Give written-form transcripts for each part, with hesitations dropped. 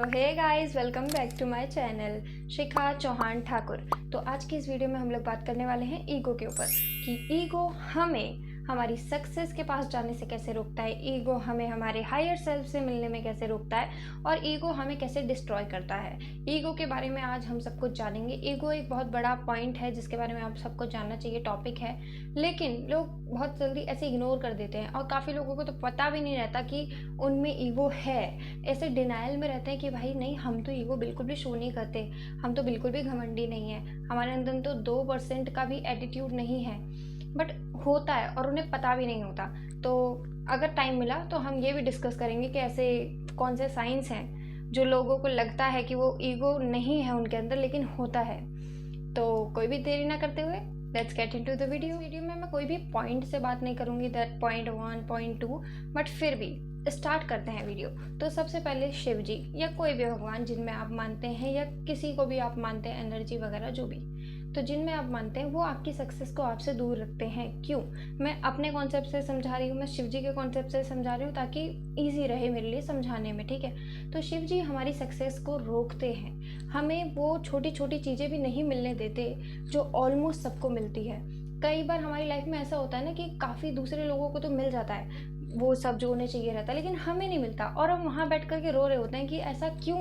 So hey guys, welcome back to my channel Shikha Chauhan Thakur. तो आज की इस वीडियो में हम लोग बात करने वाले हैं ईगो के ऊपर कि ईगो हमें हमारी सक्सेस के पास जाने से कैसे रोकता है, ईगो हमें हमारे हायर सेल्फ से मिलने में कैसे रोकता है और ईगो हमें कैसे डिस्ट्रॉय करता है। ईगो के बारे में आज हम सब कुछ जानेंगे। ईगो एक बहुत बड़ा पॉइंट है जिसके बारे में आप सबको जानना चाहिए, टॉपिक है, लेकिन लोग बहुत जल्दी ऐसे इग्नोर कर देते हैं और काफ़ी लोगों को तो पता भी नहीं रहता कि उनमें ईगो है। ऐसे डिनाइल में रहते हैं कि भाई नहीं, हम तो ईगो बिल्कुल भी शो नहीं करते, हम तो बिल्कुल भी घमंडी नहीं है, हमारे अंदर तो 2% का भी एटीट्यूड नहीं है, बट होता है और उन्हें पता भी नहीं होता। तो अगर टाइम मिला तो हम ये भी डिस्कस करेंगे कि ऐसे कौन से साइंस हैं जो लोगों को लगता है कि वो ईगो नहीं है उनके अंदर लेकिन होता है। तो कोई भी देरी ना करते हुए let's get into the video में मैं कोई भी पॉइंट से बात नहीं करूँगी, दैट पॉइंट 1 पॉइंट 2, बट फिर भी स्टार्ट करते हैं वीडियो। तो सबसे पहले शिव जी या कोई भी भगवान जिनमें आप मानते हैं या किसी को भी आप मानते हैं, एनर्जी वगैरह जो भी, तो जिनमें आप मानते हैं वो आपकी सक्सेस को आपसे दूर रखते हैं। क्यों? मैं अपने कॉन्सेप्ट से समझा रही हूँ, मैं शिव जी के कॉन्सेप्ट से समझा रही हूँ ताकि ईजी रहे मेरे लिए समझाने में, ठीक है। तो शिव जी हमारी सक्सेस को रोकते हैं, हमें वो छोटी छोटी चीज़ें भी नहीं मिलने देते जो ऑलमोस्ट सबको मिलती है। कई बार हमारी लाइफ में ऐसा होता है ना कि काफ़ी दूसरे लोगों को तो मिल जाता है वो सब जो उन्हें चाहिए रहता है, लेकिन हमें नहीं मिलता और हम वहाँ बैठ कर के रो रहे होते हैं कि ऐसा क्यों,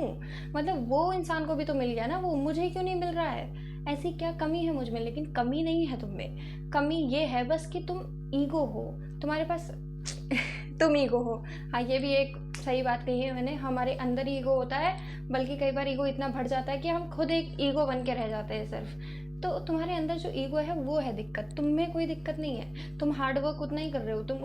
मतलब वो इंसान को भी तो मिल गया ना, वो मुझे क्यों नहीं मिल रहा है, ऐसी क्या कमी है मुझ में। लेकिन कमी नहीं है तुम में, कमी ये है बस कि तुम ईगो हो, तुम्हारे पास तुम ईगो हो। हाँ, ये भी एक सही बात कही है मैंने, हमारे अंदर ईगो होता है, बल्कि कई बार ईगो इतना बढ़ जाता है कि हम खुद एक ईगो बन के रह जाते हैं सिर्फ। तो तुम्हारे अंदर जो ईगो है वो है दिक्कत, तुम में कोई दिक्कत नहीं है। तुम हार्डवर्क उतना ही कर रहे हो, तुम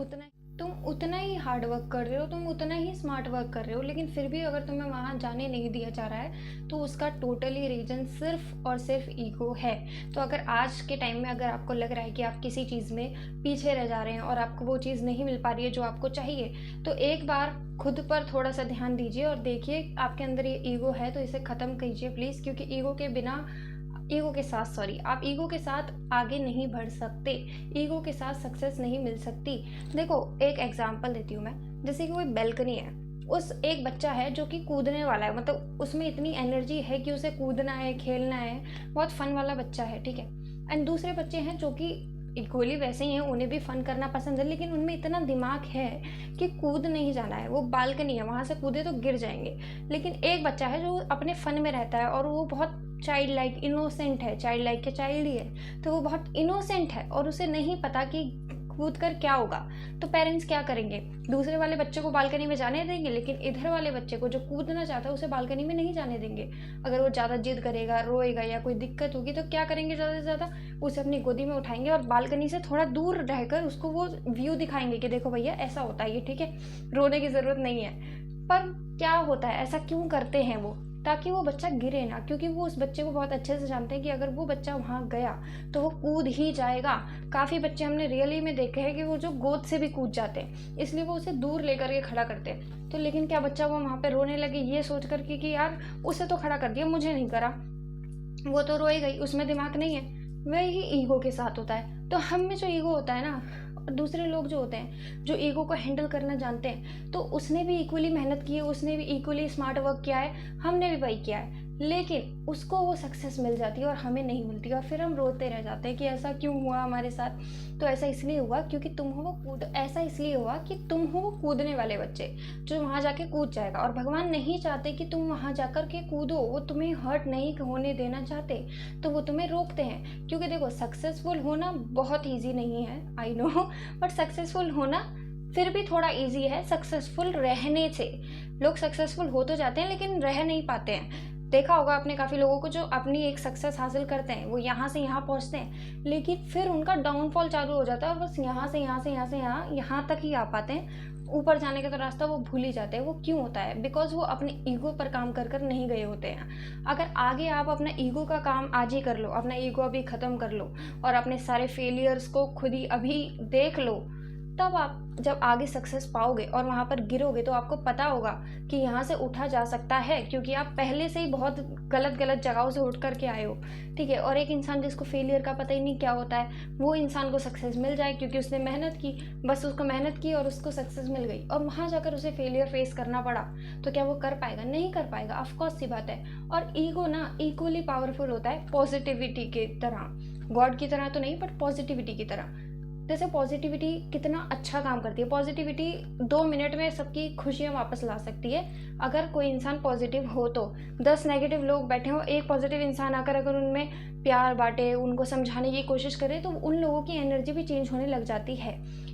उतना ही हार्ड वर्क कर रहे हो, तुम उतना ही स्मार्ट वर्क कर रहे हो, लेकिन फिर भी अगर तुम्हें वहाँ जाने नहीं दिया जा रहा है तो उसका टोटली रीज़न सिर्फ और सिर्फ ईगो है। तो अगर आज के टाइम में अगर आपको लग रहा है कि आप किसी चीज़ में पीछे रह जा रहे हैं और आपको वो चीज़ नहीं मिल पा रही है जो आपको चाहिए, तो एक बार खुद पर थोड़ा सा ध्यान दीजिए और देखिए आपके अंदर ये ईगो है तो इसे ख़त्म कीजिए प्लीज़, क्योंकि आप ईगो के साथ आगे नहीं बढ़ सकते, ईगो के साथ सक्सेस नहीं मिल सकती। देखो एक एग्जांपल देती हूँ मैं, जैसे कि कोई बैल्कनी है, उस एक बच्चा है जो कि कूदने वाला है, मतलब उसमें इतनी एनर्जी है कि उसे कूदना है, खेलना है, बहुत फन वाला बच्चा है, ठीक है। एंड दूसरे बच्चे हैं जो कि इक्वली वैसे ही हैं, उन्हें भी फन करना पसंद है, लेकिन उनमें इतना दिमाग है कि कूद नहीं जाना है, वो बालकनी है, वहाँ से कूदे तो गिर जाएंगे। लेकिन एक बच्चा है जो अपने फन में रहता है और वो बहुत चाइल्ड लाइक इनोसेंट है, चाइल्ड लाइक के चाइल्ड ही है, तो वो बहुत इनोसेंट है और उसे नहीं पता कि कूद कर क्या होगा। तो पेरेंट्स क्या करेंगे, दूसरे वाले बच्चे को बालकनी में जाने देंगे, लेकिन इधर वाले बच्चे को जो कूदना चाहता है उसे बालकनी में नहीं जाने देंगे। अगर वो ज़्यादा जिद करेगा, रोएगा या कोई दिक्कत होगी तो क्या करेंगे, ज़्यादा से ज़्यादा उसे अपनी गोदी में उठाएंगे और बालकनी से थोड़ा दूर रहकर उसको वो व्यू दिखाएंगे कि देखो भैया ऐसा होता है ये, ठीक है, रोने की ज़रूरत नहीं है। पर क्या होता है, ऐसा क्यों करते हैं वो, ताकि वो बच्चा गिरे ना, क्योंकि वो उस बच्चे को बहुत अच्छे से जानते हैं कि अगर वो बच्चा वहाँ गया तो वो कूद ही जाएगा। काफ़ी बच्चे हमने रियली में देखे हैं कि वो जो गोद से भी कूद जाते हैं, इसलिए वो उसे दूर लेकर के खड़ा करते हैं। तो लेकिन क्या बच्चा वो वहाँ पे रोने लगे ये सोच करके कि यार उसे तो खड़ा कर दिया, मुझे नहीं करा, वो तो रोएगा ही, उसमें दिमाग नहीं है। वही ईगो के साथ होता है। तो हम में जो ईगो होता है ना, और दूसरे लोग जो होते हैं जो ईगो को हैंडल करना जानते हैं, तो उसने भी इक्वली मेहनत की है, उसने भी इक्वली स्मार्ट वर्क किया है, हमने भी वही किया है, लेकिन उसको वो सक्सेस मिल जाती है और हमें नहीं मिलती और फिर हम रोते रह जाते हैं कि ऐसा क्यों हुआ हमारे साथ। तो ऐसा इसलिए हुआ क्योंकि ऐसा इसलिए हुआ कि तुम हो वो कूदने वाले बच्चे जो वहाँ जाके कूद जाएगा, और भगवान नहीं चाहते कि तुम वहाँ जाकर के कूदो, वो तुम्हें हर्ट नहीं होने देना चाहते, तो वो तुम्हें रोकते हैं। क्योंकि देखो सक्सेसफुल होना बहुत ईजी नहीं है, आई नो, बट सक्सेसफुल होना फिर भी थोड़ा इजी है सक्सेसफुल रहने से। लोग सक्सेसफुल हो तो जाते हैं लेकिन रह नहीं पाते हैं। देखा होगा आपने काफ़ी लोगों को जो अपनी एक सक्सेस हासिल करते हैं, वो यहाँ से यहाँ पहुँचते हैं, लेकिन फिर उनका डाउनफॉल चालू हो जाता है और बस यहाँ तक ही आ पाते हैं। ऊपर जाने का तो रास्ता वो भूल ही जाते हैं। वो क्यों होता है? बिकॉज वो अपने ईगो पर काम कर कर नहीं गए होते हैं। अगर आगे आप अपना ईगो का काम आज ही कर लो, अपना ईगो अभी ख़त्म कर लो और अपने सारे फेलियर्स को खुद ही अभी देख लो, तब आप जब आगे सक्सेस पाओगे और वहाँ पर गिरोगे तो आपको पता होगा कि यहाँ से उठा जा सकता है, क्योंकि आप पहले से ही बहुत गलत गलत जगहों से उठ करके आए हो, ठीक है। और एक इंसान जिसको फेलियर का पता ही नहीं क्या होता है, वो इंसान को सक्सेस मिल जाए क्योंकि उसने मेहनत की, बस उसको मेहनत की और उसको सक्सेस मिल गई, और वहाँ जाकर उसे फेलियर फेस करना पड़ा, तो क्या वो कर पाएगा? नहीं कर पाएगा, ऑफकोर्स सी बात है। और ईगो ना इक्वली पावरफुल होता है पॉजिटिविटी की तरह, गॉड की तरह तो नहीं बट पॉजिटिविटी की तरह। जैसे पॉजिटिविटी कितना अच्छा काम करती है, पॉजिटिविटी 2 मिनट में सबकी खुशियाँ वापस ला सकती है। अगर कोई इंसान पॉजिटिव हो तो 10 नेगेटिव लोग बैठे हो, एक पॉजिटिव इंसान आकर अगर उनमें प्यार बांटे, उनको समझाने की कोशिश करे, तो उन लोगों की एनर्जी भी चेंज होने लग जाती है,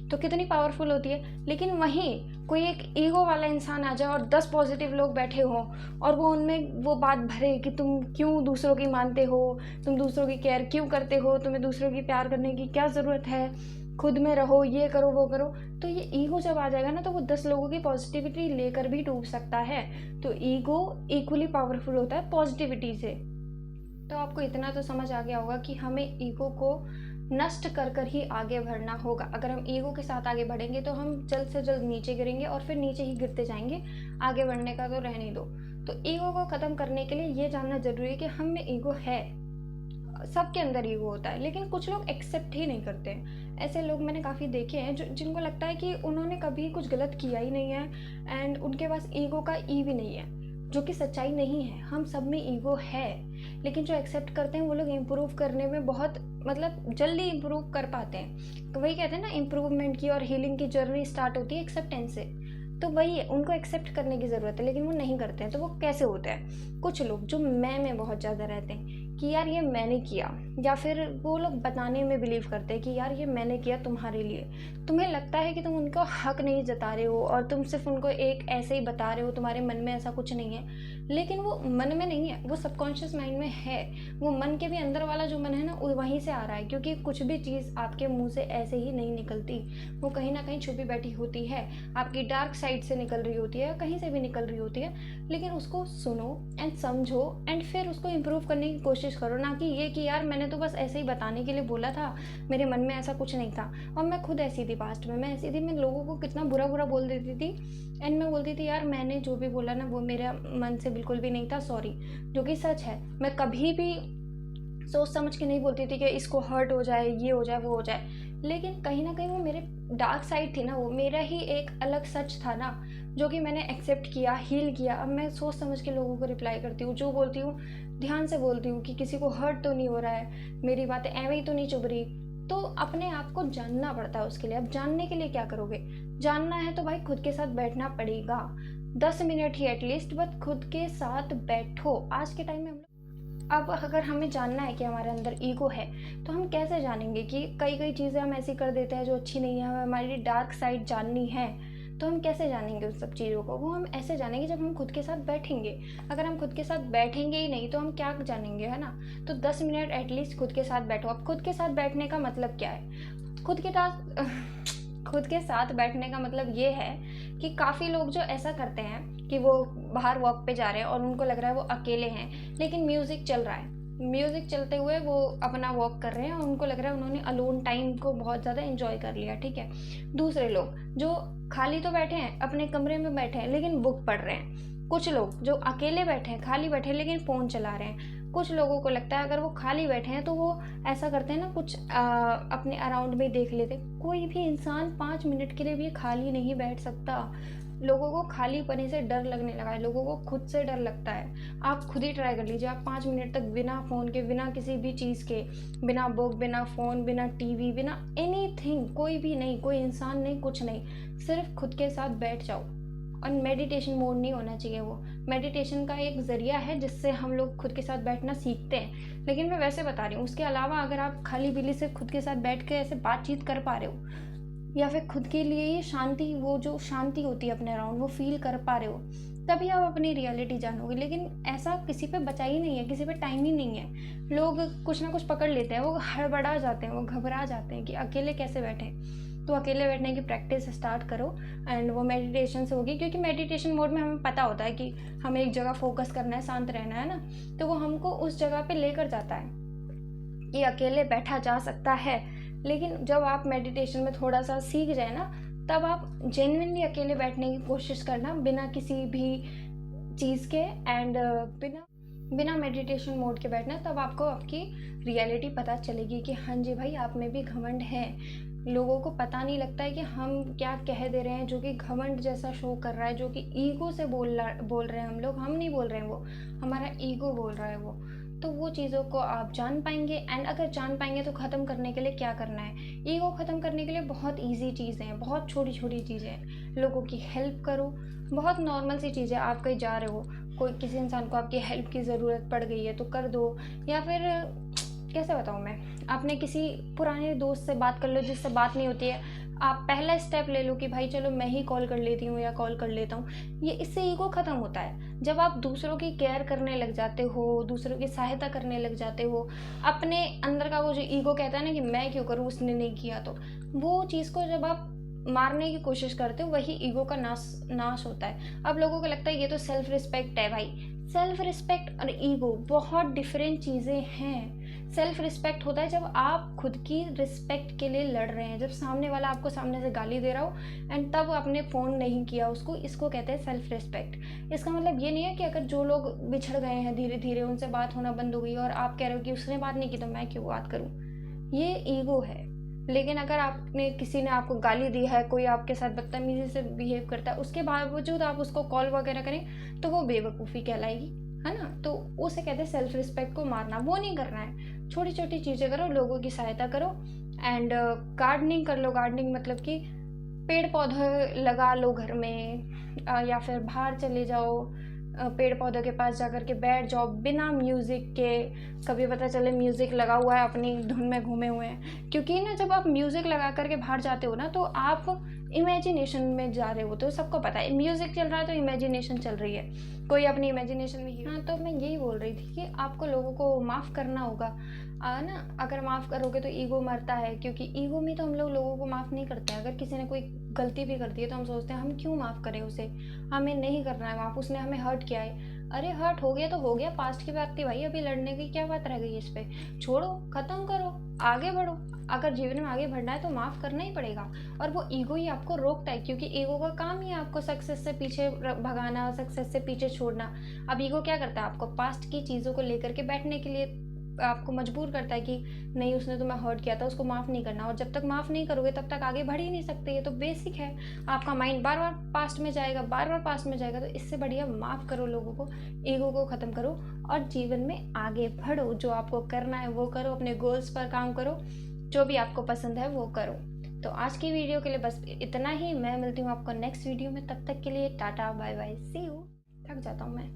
तो कितनी पावरफुल होती है। लेकिन वहीं कोई एक ईगो वाला इंसान आ जाए और 10 पॉजिटिव लोग बैठे हों और वो उनमें वो बात भरे कि तुम क्यों दूसरों की मानते हो, तुम दूसरों की केयर क्यों करते हो, तुम्हें दूसरों की प्यार करने की क्या ज़रूरत है, खुद में रहो, ये करो वो करो, तो ये ईगो जब आ जाएगा ना तो वो 10 लोगों की पॉजिटिविटी लेकर भी डूब सकता है। तो ईगो इक्वली पावरफुल होता है पॉजिटिविटी से। तो आपको इतना तो समझ आ गया होगा कि हमें ईगो को नष्ट कर कर ही आगे बढ़ना होगा। अगर हम ईगो के साथ आगे बढ़ेंगे तो हम जल्द से जल्द नीचे गिरेंगे और फिर नीचे ही गिरते जाएंगे, आगे बढ़ने का तो रहने दो। तो ईगो को ख़त्म करने के लिए ये जानना ज़रूरी है कि हम में ईगो है, सबके अंदर ईगो होता है, लेकिन कुछ लोग एक्सेप्ट ही नहीं करते हैं। ऐसे लोग मैंने काफ़ी देखे हैं जिनको लगता है कि उन्होंने कभी कुछ गलत किया ही नहीं है एंड उनके पास ईगो का ई भी नहीं है, जो कि सच्चाई नहीं है। हम सब में ईगो है, लेकिन जो एक्सेप्ट करते हैं वो लोग इम्प्रूव करने में बहुत जल्दी इम्प्रूव कर पाते हैं। तो वही कहते हैं ना, इम्प्रूवमेंट की और हीलिंग की जर्नी स्टार्ट होती है एक्सेप्टेंस से। तो वही है, उनको एक्सेप्ट करने की ज़रूरत है, लेकिन वो नहीं करते हैं। तो वो कैसे होता है? कुछ लोग जो मैं में बहुत ज़्यादा रहते हैं कि यार ये मैंने किया, या फिर वो लोग बताने में बिलीव करते हैं कि यार ये मैंने किया तुम्हारे लिए। तुम्हें लगता है कि तुम उनको हक नहीं जता रहे हो और तुम सिर्फ उनको एक ऐसे ही बता रहे हो, तुम्हारे मन में ऐसा कुछ नहीं है, लेकिन वो मन में नहीं है, वो सबकॉन्शियस माइंड में है। वो मन के भी अंदर वाला जो मन है ना, वहीं से आ रहा है, क्योंकि कुछ भी चीज़ आपके मुंह से ऐसे ही नहीं निकलती, वो कहीं ना कहीं छुपी बैठी होती है, आपकी डार्क साइड से निकल रही होती है, कहीं से भी निकल रही होती है। लेकिन उसको सुनो एंड समझो एंड फिर उसको इम्प्रूव करने की कोशिश करो, ना कि ये कि यार मैंने तो बस ऐसे ही बताने के लिए बोला था, मेरे मन में ऐसा कुछ नहीं था। और मैं खुद ऐसी थी, पास्ट में मैं ऐसी थी, मैं लोगों को कितना बुरा बुरा बोल देती थी एंड मैं बोलती थी यार मैंने जो भी बोला ना वो मेरा मन से बिल्कुल भी नहीं था, सॉरी, जो कि सच है। मैं कभी भी सोच समझ के नहीं बोलती थी कि इसको हर्ट हो जाए, ये हो जाए, वो हो जाए, लेकिन कहीं ना कहीं वो मेरे डार्क साइड थी ना, वो मेरा ही एक अलग सच था ना, जो कि मैंने एक्सेप्ट किया, हील किया। अब मैं सोच समझ के लोगों को रिप्लाई करती हूँ, जो बोलती हूँ ध्यान से बोलती हूँ कि किसी को हर्ट तो नहीं हो रहा है, मेरी बातें ऐਵੇਂ ही तो नहीं चुभ रही। तो अपने आप को जानना पड़ता है उसके लिए। अब जानने के लिए क्या करोगे? जानना है तो भाई खुद के साथ बैठना पड़ेगा, 10 मिनट ही एटलीस्ट, बस खुद के साथ बैठो। आज के टाइम में अब अगर हमें जानना है कि हमारे अंदर ईगो है, तो हम कैसे जानेंगे? कि कई कई चीज़ें हम ऐसी कर देते हैं जो अच्छी नहीं है, हमें हमारी डार्क साइड जाननी है, तो हम कैसे जानेंगे उस सब चीज़ों को? वो हम ऐसे जानेंगे जब हम खुद के साथ बैठेंगे। अगर हम खुद के साथ बैठेंगे ही नहीं तो हम क्या जानेंगे, है ना? तो 10 मिनट एटलीस्ट खुद के साथ बैठो। अब खुद के साथ बैठने का मतलब क्या है? खुद के साथ बैठने का मतलब ये है कि काफ़ी लोग जो ऐसा करते हैं कि वो बाहर वॉक पे जा रहे हैं और उनको लग रहा है वो अकेले हैं, लेकिन म्यूज़िक चल रहा है, म्यूज़िक चलते हुए वो अपना वॉक कर रहे हैं और उनको लग रहा है उन्होंने अलोन टाइम को बहुत ज़्यादा एंजॉय कर लिया, ठीक है। दूसरे लोग जो खाली तो बैठे हैं, अपने कमरे में बैठे हैं, लेकिन बुक पढ़ रहे हैं। कुछ लोग जो अकेले बैठे हैं, खाली बैठे हैं, लेकिन फ़ोन चला रहे हैं। कुछ लोगों को लगता है अगर वो खाली बैठे हैं तो वो ऐसा करते हैं ना, कुछ अपने अराउंड में देख लेते। कोई भी इंसान 5 मिनट के लिए भी खाली नहीं बैठ सकता। लोगों को खाली पने से डर लगने लगा है, लोगों को खुद से डर लगता है। आप खुद ही ट्राई कर लीजिए, आप 5 मिनट तक बिना फ़ोन के, बिना किसी भी चीज़ के, बिना बुक, बिना फ़ोन, बिना टीवी, बिना एनीथिंग, कोई भी नहीं, कोई इंसान नहीं, कुछ नहीं, सिर्फ खुद के साथ बैठ जाओ। और मेडिटेशन मोड नहीं होना चाहिए, वो मेडिटेशन का एक ज़रिया है जिससे हम लोग खुद के साथ बैठना सीखते हैं, लेकिन मैं वैसे बता रही हूँ। उसके अलावा अगर आप खाली बिली से खुद के साथ बैठ के ऐसे बातचीत कर पा रहे हो, या फिर खुद के लिए ये शांति, वो जो शांति होती है अपने अराउंड, वो फील कर पा रहे हो, तभी आप अपनी रियलिटी जानोगे। लेकिन ऐसा किसी पे बचा ही नहीं है, किसी पे टाइम ही नहीं है। लोग कुछ ना कुछ पकड़ लेते हैं, वो हड़बड़ा जाते हैं, वो घबरा जाते हैं कि अकेले कैसे बैठें। तो अकेले बैठने की प्रैक्टिस स्टार्ट करो एंड वो मेडिटेशन से होगी, क्योंकि मेडिटेशन मोड में हमें पता होता है कि हमें एक जगह फोकस करना है, शांत रहना है ना, तो वो हमको उस जगह पे लेकर जाता है कि अकेले बैठा जा सकता है। लेकिन जब आप मेडिटेशन में थोड़ा सा सीख जाए ना, तब आप जेन्युइनली अकेले बैठने की कोशिश करना, बिना किसी भी चीज़ के एंड बिना मेडिटेशन मोड के बैठना। तब आपको आपकी रियलिटी पता चलेगी कि हाँ जी भाई, आप में भी घमंड है। लोगों को पता नहीं लगता है कि हम क्या कह दे रहे हैं, जो कि घमंड जैसा शो कर रहा है, जो कि ईगो से बोल रहे हैं हम लोग। हम नहीं बोल रहे हैं, वो हमारा ईगो बोल रहा है वो। तो वो चीज़ों को आप जान पाएंगे, एंड अगर जान पाएंगे तो ख़त्म करने के लिए क्या करना है। ईगो ख़त्म करने के लिए बहुत ईजी चीज़ें हैं, बहुत छोटी छोटी चीज़ें हैं। लोगों की हेल्प करो, बहुत नॉर्मल सी चीज़ें। आप कहीं जा रहे हो, कोई किसी इंसान को आपकी हेल्प की ज़रूरत पड़ गई है तो कर दो। या फिर कैसे बताऊँ मैं, आपने किसी पुराने दोस्त से बात कर लो जिससे बात नहीं होती है, आप पहला स्टेप ले लो कि भाई चलो मैं ही कॉल कर लेती हूँ या कॉल कर लेता हूँ। ये इससे ईगो ख़त्म होता है। जब आप दूसरों की केयर करने लग जाते हो, दूसरों की सहायता करने लग जाते हो, अपने अंदर का वो जो ईगो कहता है ना कि मैं क्यों करूँ, उसने नहीं किया तो, वो चीज़ को जब आप मारने की कोशिश करते हो, वही ईगो का नाश होता है। अब लोगों को लगता है ये तो सेल्फ रिस्पेक्ट है। भाई सेल्फ रिस्पेक्ट और ईगो बहुत डिफरेंट चीज़ें हैं। सेल्फ रिस्पेक्ट होता है जब आप खुद की रिस्पेक्ट के लिए लड़ रहे हैं, जब सामने वाला आपको सामने से गाली दे रहा हो एंड तब आपने फ़ोन नहीं किया उसको, इसको कहते हैं सेल्फ रिस्पेक्ट। इसका मतलब ये नहीं है कि अगर जो लोग बिछड़ गए हैं धीरे धीरे, उनसे बात होना बंद हो गई और आप कह रहे हो कि उसने बात नहीं की तो मैं क्यों बात करूँ, ये ईगो है। लेकिन अगर आपने किसी ने आपको गाली दी है, कोई आपके साथ बदतमीजी से बिहेव करता है, उसके बावजूद आप उसको कॉल वगैरह करें तो वो बेवकूफ़ी कहलाएगी, है ना। तो उसे कहते हैं सेल्फ रिस्पेक्ट को मारना। वो नहीं करना है। छोटी छोटी चीज़ें करो, लोगों की सहायता करो एंड गार्डनिंग कर लो। गार्डनिंग मतलब कि पेड़ पौधे लगा लो घर में, या फिर बाहर चले जाओ, पेड़ पौधों के पास जाकर के बैठ जाओ बिना म्यूज़िक के। कभी पता चले म्यूज़िक लगा हुआ है, अपनी धुन में घूमे हुए हैं, क्योंकि ना जब आप म्यूज़िक लगा करके बाहर जाते हो ना तो आप इमेजिनेशन में जा रहे हो। तो सबको पता है म्यूज़िक चल रहा है तो इमेजिनेशन चल रही है, कोई अपनी इमेजिनेशन में। हाँ, तो मैं यही बोल रही थी कि आपको लोगों को माफ़ करना होगा ना। अगर माफ़ करोगे तो ईगो मरता है, क्योंकि ईगो में तो हम लोग लोगों को माफ़ नहीं करते हैं। अगर किसी ने कोई गलती भी कर दी है तो हम सोचते हैं हम क्यों माफ़ करें उसे, हमें नहीं करना है माफ़, उसने हमें हर्ट किया है। अरे हर्ट हो गया तो हो गया, पास्ट की बात थी भाई, अभी लड़ने की क्या बात रह गई इस पर। छोड़ो, ख़त्म करो, आगे बढ़ो। अगर जीवन में आगे बढ़ना है तो माफ़ करना ही पड़ेगा। और वो ईगो ही आपको रोकता है, क्योंकि ईगो का काम ही है आपको सक्सेस से पीछे भगाना, सक्सेस से पीछे छोड़ना। अब ईगो क्या करता है, आपको पास्ट की चीज़ों को लेकर के बैठने के लिए आपको मजबूर करता है कि नहीं, उसने तुम्हें हर्ट किया था, उसको माफ़ नहीं करना। और जब तक माफ़ नहीं करोगे तब तक आगे बढ़ ही नहीं सकते। ये तो बेसिक है। आपका माइंड बार बार पास्ट में जाएगा, बार बार पास्ट में जाएगा। तो इससे बढ़िया माफ़ करो लोगों को, ईगो को ख़त्म करो और जीवन में आगे बढ़ो। जो आपको करना है वो करो, अपने गोल्स पर काम करो, जो भी आपको पसंद है वो करो। तो आज की वीडियो के लिए बस इतना ही। मैं मिलती हूँ आपको नेक्स्ट वीडियो में, तब तक के लिए tata bye bye, see you. थक जाता हूँ मैं।